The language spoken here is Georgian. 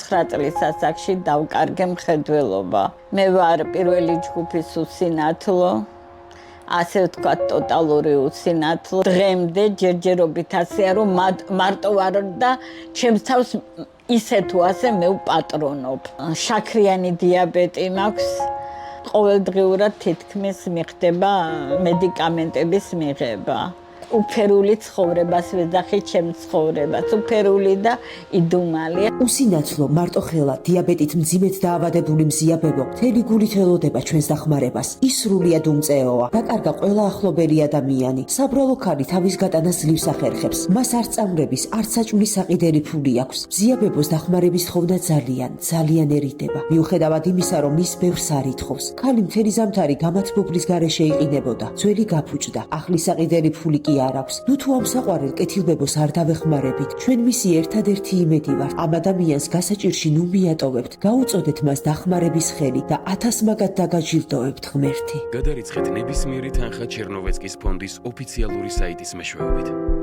29 წლის ასაკში დავკარგე მხედველობა. მე ვარ პირველი ჯგუფის უსინათლო, ასე ვთქვათ, ტოტალური უსინათლო. დღემდე ჯერჯერობით ასეა, რომ მარტო ვარ და ჩემს თავს ისე თუ ასე მე ვპატრონობ. შაქრიანი დიაბეტი მაქვს. ყოველდღიურად თითქმის მიხდება მედიკამენტების მიღება. უფერული ცხოვრებას ვეძახი ჩემს ცხოვრებას, უფერული და იდუმალი. უსინათლო, მარტოხელა, დიაბეტით მძიმედ დაავადებული მზიაბებო, მთელი გულით ელოდება ჩვენს დახმარებას. ის სრულიად უმწეოა. დაკარგა ყველა ახლობელი ადამიანი. საბრალო ქალი თავის გატანას ძლივს ახერხებს. მას არც წამრების, არც საჭმლის საყიდელი ფული აქვს. მზიაბებოს დახმარების თხოვნა ძალიან ერიდება. მიუხედავად იმისა, რომ ის ბევრს არ ითხოვს. ქალი მთელი ზამთარი გამათბობლის გარეშე იყინებოდა. ძველი გაფუჭდა. ახლის საყიდელი ფული კი არ აქვს. ნუ თუ ამ საყვარელ კეთილბებოს არ დავეხმარებით, ჩვენ მისი ერთადერთი იმედი ვართ. ამ ადამიანს გასაჭირში ნუ მიატოვებთ, გაუწოდეთ მას დახმარების ხელი და 1000 მაგად დაგაჯილდოვებთ ღმერთი. გადარიცხეთ ნებისმიერი თანხა ჩერნოვეცკის ფონდის ოფიციალური საიტის მეშვეობით.